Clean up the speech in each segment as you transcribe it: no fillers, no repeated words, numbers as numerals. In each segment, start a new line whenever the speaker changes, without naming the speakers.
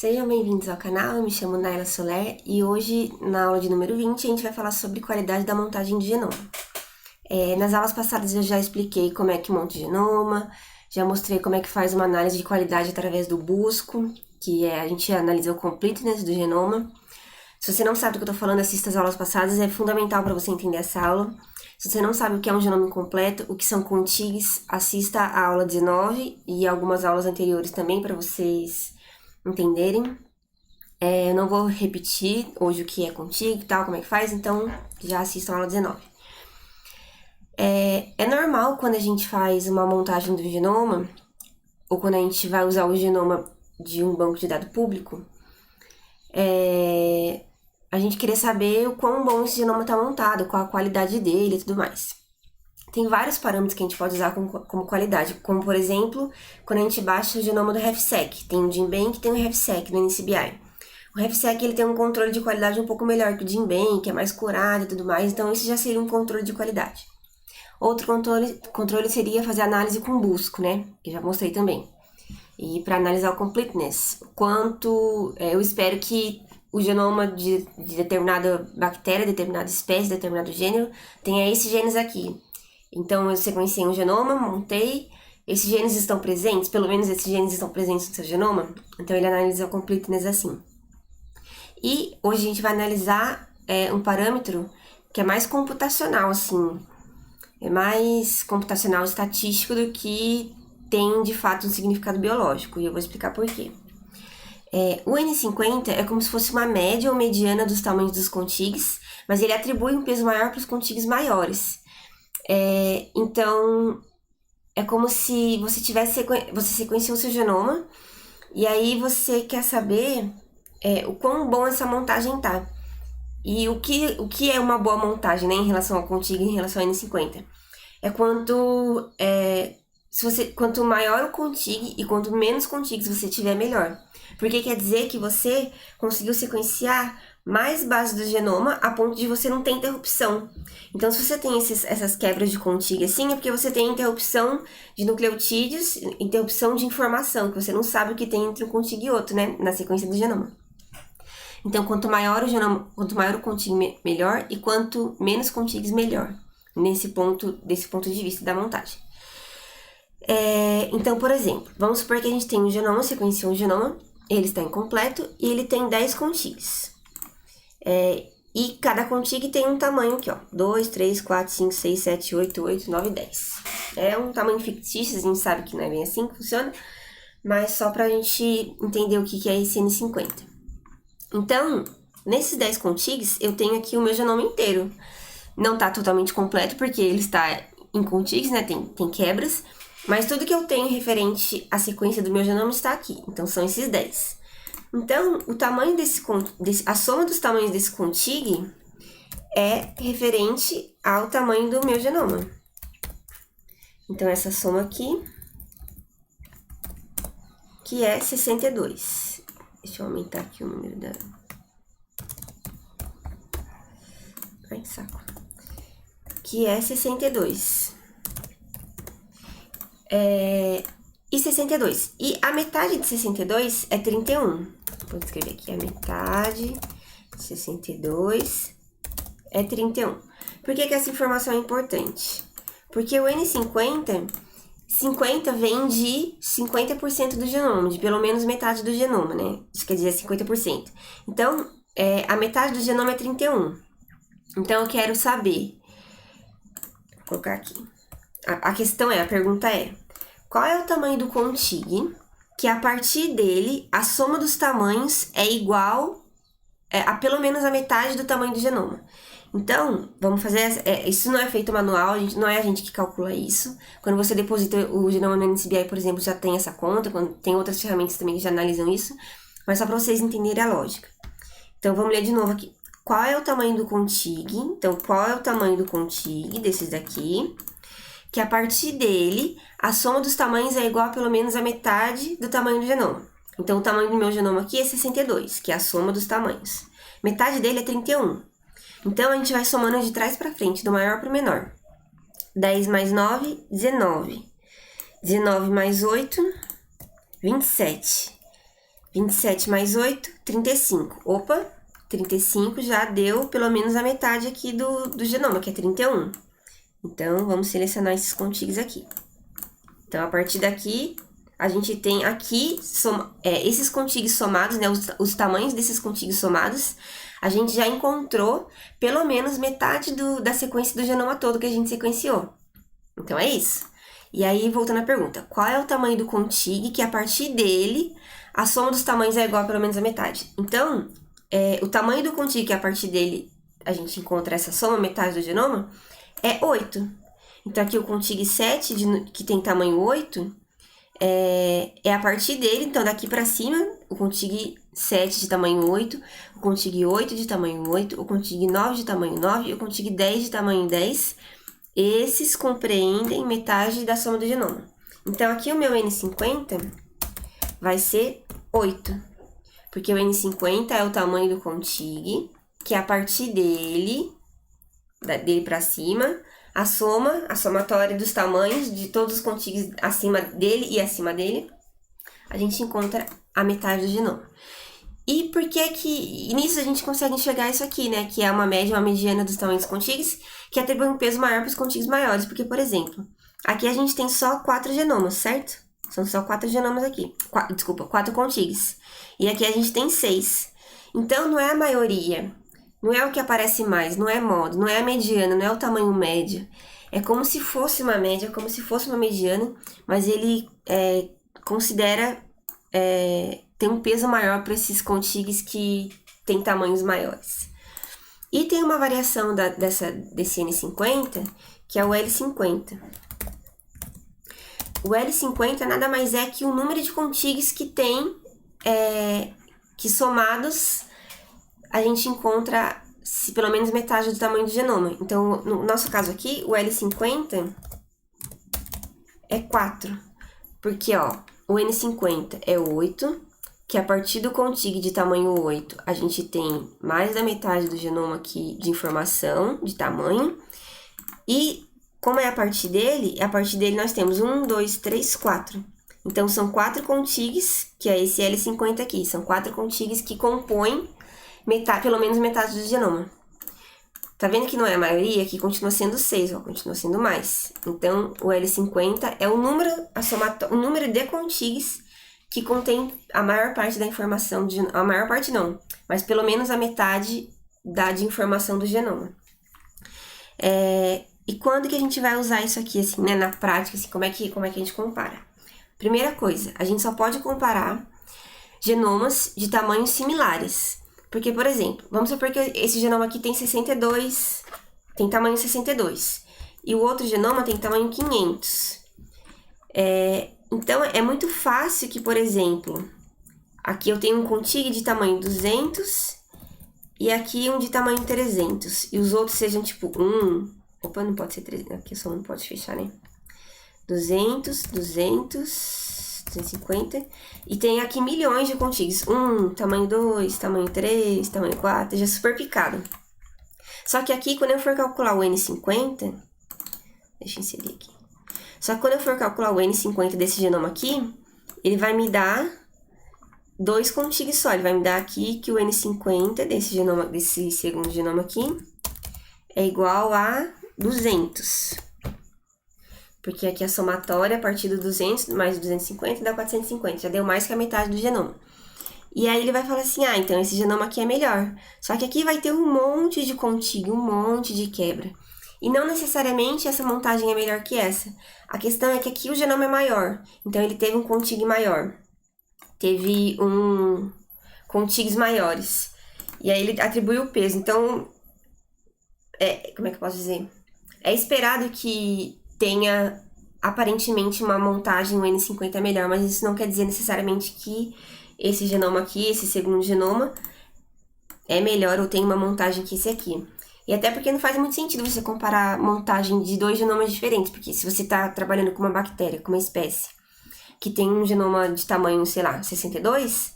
Sejam bem-vindos ao canal, eu me chamo Naila Soler e hoje, na aula de número 20, a gente vai falar sobre qualidade da montagem de genoma. Nas aulas passadas eu já expliquei como é que monta o genoma, já mostrei como é que faz uma análise de qualidade através do busco, a gente analisa o completeness do genoma. Se você não sabe do que eu tô falando, assista as aulas passadas, é fundamental para você entender essa aula. Se você não sabe o que é um genoma incompleto, o que são contigs, assista a aula 19 e algumas aulas anteriores também para vocês entenderem. Eu não vou repetir hoje o que é contigo e tal, como é que faz, então já assistam a aula 19. É normal quando a gente faz uma montagem do genoma, ou quando a gente vai usar o genoma de um banco de dados público, a gente querer saber o quão bom esse genoma está montado, qual a qualidade dele e tudo mais. Tem vários parâmetros que a gente pode usar como qualidade, como por exemplo, quando a gente baixa o genoma do RefSeq, tem o GenBank e tem o RefSeq no NCBI. O RefSeq ele tem um controle de qualidade um pouco melhor que o GenBank, é mais curado e tudo mais, então esse já seria um controle de qualidade. Outro controle seria fazer análise com busco, né, que já mostrei também. E para analisar o completeness, eu espero que o genoma de determinada bactéria, determinada espécie, determinado gênero, tenha esses genes aqui. Então, eu sequenciei um genoma, montei, esses genes estão presentes, pelo menos esses genes estão presentes no seu genoma, então ele analisa o completeness assim. E hoje a gente vai analisar um parâmetro que é mais computacional, assim, é mais computacional estatístico do que tem, de fato, um significado biológico, e eu vou explicar por quê. O N50 é como se fosse uma média ou mediana dos tamanhos dos contigs, mas ele atribui um peso maior para os contigs maiores. Então, é como se você você sequenciou o seu genoma e aí você quer saber o quão bom essa montagem tá. E o que é uma boa montagem, né, em relação ao contig e em relação ao N50? Quanto maior o contig e quanto menos contigs você tiver, melhor. Porque quer dizer que você conseguiu sequenciar mais bases do genoma a ponto de você não ter interrupção. Então, se você tem essas quebras de contig assim, é porque você tem interrupção de nucleotídeos, interrupção de informação, que você não sabe o que tem entre um contig e outro, né, na sequência do genoma. Então, quanto maior o contig, melhor, e quanto menos contigs, melhor, desse ponto de vista da montagem. Então, por exemplo, vamos supor que a gente tem um genoma, sequenciou um genoma, ele está incompleto e ele tem 10 contigs. E cada contig tem um tamanho aqui, ó, 2, 3, 4, 5, 6, 7, 8, 8, 9, 10. É um tamanho fictício, a gente sabe que não é bem assim que funciona, mas só pra gente entender o que é esse N50. Então, nesses 10 contigs, eu tenho aqui o meu genoma inteiro. Não tá totalmente completo, porque ele está em contigs, né, tem quebras, mas tudo que eu tenho referente à sequência do meu genoma está aqui. Então, são esses 10. Então, o tamanho a soma dos tamanhos desse contig é referente ao tamanho do meu genoma. Então, essa soma aqui, que é 62. Deixa eu aumentar aqui o número da... Ai, saco. Que é 62. E 62. E a metade de 62 é 31. Vou escrever aqui, a metade de 62 é 31. Por que essa informação é importante? Porque o N50, 50 vem de 50% do genoma, de pelo menos metade do genoma, né? Isso quer dizer 50%. Então, a metade do genoma é 31. Então, eu quero saber... Vou colocar aqui. A pergunta é... Qual é o tamanho do contig que a partir dele a soma dos tamanhos é igual a pelo menos a metade do tamanho do genoma? Então, vamos fazer... isso não é feito manual, não é a gente que calcula isso. Quando você deposita o genoma no NCBI, por exemplo, já tem essa conta, tem outras ferramentas também que já analisam isso, mas só para vocês entenderem a lógica. Então, vamos ler de novo aqui. Qual é o tamanho do contig? Então, qual é o tamanho do contig desses daqui? Que a partir dele, a soma dos tamanhos é igual a pelo menos a metade do tamanho do genoma. Então, o tamanho do meu genoma aqui é 62, que é a soma dos tamanhos. Metade dele é 31. Então, a gente vai somando de trás para frente, do maior para o menor. 10 mais 9, 19. 19 mais 8, 27. 27 mais 8, 35. Opa, 35 já deu pelo menos a metade aqui do genoma, que é 31. Então, vamos selecionar esses contigs aqui. Então, a partir daqui, a gente tem aqui esses contigs somados, né? Os tamanhos desses contigs somados, a gente já encontrou pelo menos metade da sequência do genoma todo que a gente sequenciou. Então, é isso. E aí, voltando à pergunta, qual é o tamanho do contig que a partir dele, a soma dos tamanhos é igual a pelo menos a metade? Então, o tamanho do contig que a partir dele a gente encontra essa soma, metade do genoma, é 8. Então, aqui o contig 7, que tem tamanho 8, é a partir dele, então daqui para cima, o contig 7 de tamanho 8, o contig 8 de tamanho 8, o contig 9 de tamanho 9 e o contig 10 de tamanho 10, esses compreendem metade da soma do genoma. Então, aqui o meu N50 vai ser 8, porque o N50 é o tamanho do contig, que a partir dele para cima, a somatória dos tamanhos de todos os contigs acima dele e acima dele, a gente encontra a metade do genoma. E por que que nisso a gente consegue enxergar isso aqui, né? Que é uma média, uma mediana dos tamanhos dos contigs, que atribui um peso maior para os contigs maiores. Porque, por exemplo, aqui a gente tem só 4 genomas, certo? São só 4 genomas aqui. 4 contigs. E aqui a gente tem 6. Então, não é a maioria. Não é o que aparece mais, não é modo, não é a mediana, não é o tamanho médio. É como se fosse uma média, como se fosse uma mediana, mas ele considera... tem um peso maior para esses contigs que têm tamanhos maiores. E tem uma variação desse N50, que é o L50. O L50 nada mais é que o número de contigs que tem, que somados a gente encontra pelo menos metade do tamanho do genoma. Então, no nosso caso aqui, o L50 é 4, porque, ó, o N50 é 8, que a partir do contig de tamanho 8, a gente tem mais da metade do genoma aqui de informação, de tamanho. E, como é a partir dele nós temos 1, 2, 3, 4. Então, são 4 contigs, que é esse L50 aqui. São 4 contigs que compõem pelo menos metade do genoma. Tá vendo que não é a maioria? Aqui continua sendo 6, ó, continua sendo mais. Então, o L50 é o número de contigs que contém a maior parte da informação, a maior parte não, mas pelo menos a metade de informação do genoma. E quando que a gente vai usar isso aqui, assim, né, na prática, assim, como é que a gente compara? Primeira coisa, a gente só pode comparar genomas de tamanhos similares. Porque, por exemplo, vamos supor que esse genoma aqui tem 62, tem tamanho 62, e o outro genoma tem tamanho 500. Então, é muito fácil que, por exemplo, aqui eu tenho um contig de tamanho 200 e aqui um de tamanho 300. E os outros sejam tipo 1... Opa, não pode ser 300, aqui só não pode fechar, né? 200, 200, 250. E tem aqui milhões de contigs. 1, tamanho 2, tamanho 3, tamanho 4, já super picado. Só que aqui, quando eu for calcular o N50... Deixa eu inserir aqui. Só que quando eu for calcular o N50 desse genoma aqui, ele vai me dar 2 contigs só. Ele vai me dar aqui que o N50 desse segundo genoma aqui é igual a 200. Porque aqui a somatória, a partir do 200 mais 250, dá 450. Já deu mais que a metade do genoma. E aí ele vai falar assim, então esse genoma aqui é melhor. Só que aqui vai ter um monte de contig, um monte de quebra. E não necessariamente essa montagem é melhor que essa. A questão é que aqui o genoma é maior. Então, ele teve um contig maior. Teve contigs maiores. E aí, ele atribuiu o peso. Então, como é que eu posso dizer? É esperado que tenha, aparentemente, uma montagem, o N50 melhor. Mas isso não quer dizer necessariamente que esse genoma aqui, esse segundo genoma, é melhor ou tem uma montagem que esse aqui. E até porque não faz muito sentido você comparar montagem de 2 genomas diferentes, porque se você está trabalhando com uma bactéria, com uma espécie, que tem um genoma de tamanho, sei lá, 62,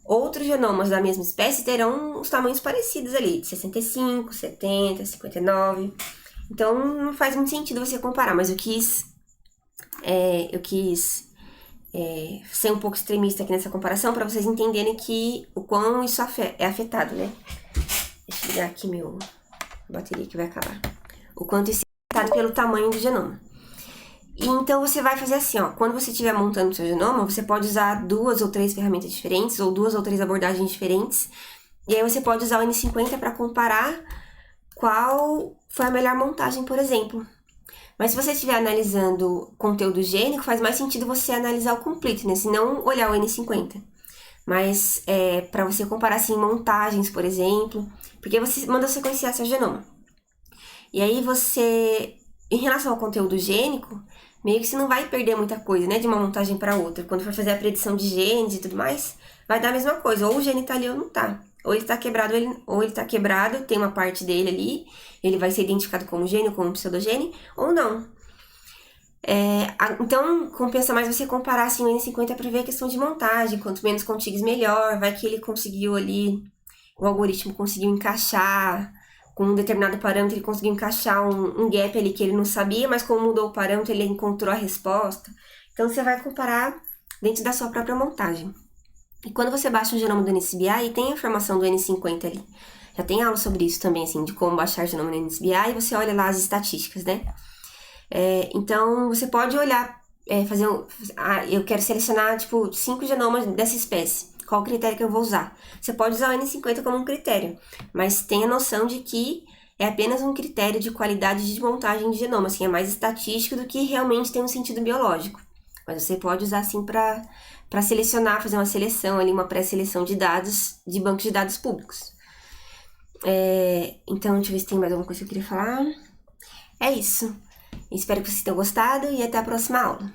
outros genomas da mesma espécie terão os tamanhos parecidos ali, de 65, 70, 59. Então, não faz muito sentido você comparar, mas eu quis ser um pouco extremista aqui nessa comparação, para vocês entenderem que o quão isso é afetado, né? Deixa eu ligar aqui meu bateria que vai acabar. O quanto isso é afetado pelo tamanho do genoma. E então, você vai fazer assim, ó. Quando você estiver montando o seu genoma, você pode usar 2 ou 3 ferramentas diferentes, ou 2 ou 3 abordagens diferentes. E aí, você pode usar o N50 para comparar qual foi a melhor montagem, por exemplo. Mas se você estiver analisando conteúdo gênico, faz mais sentido você analisar o completeness, e não olhar o N50. Mas para você comparar assim, montagens, por exemplo, porque você manda sequenciar seu genoma. E aí você, em relação ao conteúdo gênico, meio que você não vai perder muita coisa, né, de uma montagem para outra. Quando for fazer a predição de genes e tudo mais, vai dar a mesma coisa, ou o gene tá ali ou não tá. Ou ele tá quebrado, ou ele tá quebrado, tem uma parte dele ali, ele vai ser identificado como gene ou como pseudogene, ou não. Então, compensa mais você comparar assim, o N50 para ver a questão de montagem. Quanto menos contigs, melhor. Vai que ele conseguiu ali, o algoritmo conseguiu encaixar com um determinado parâmetro, ele conseguiu encaixar um gap ali que ele não sabia, mas como mudou o parâmetro, ele encontrou a resposta. Então, você vai comparar dentro da sua própria montagem. E quando você baixa o genoma do NCBI, tem a informação do N50 ali. Já tem aula sobre isso também, assim, de como baixar o genoma do NCBI, e você olha lá as estatísticas, né? Então, você pode olhar, eu quero selecionar, tipo, 5 genomas dessa espécie. Qual o critério que eu vou usar? Você pode usar o N50 como um critério, mas tenha noção de que é apenas um critério de qualidade de montagem de genoma, assim, é mais estatístico do que realmente tem um sentido biológico. Mas você pode usar, assim, para selecionar, fazer uma seleção ali, uma pré-seleção de dados, de bancos de dados públicos. Então, deixa eu ver se tem mais alguma coisa que eu queria falar. É isso. Espero que vocês tenham gostado e até a próxima aula.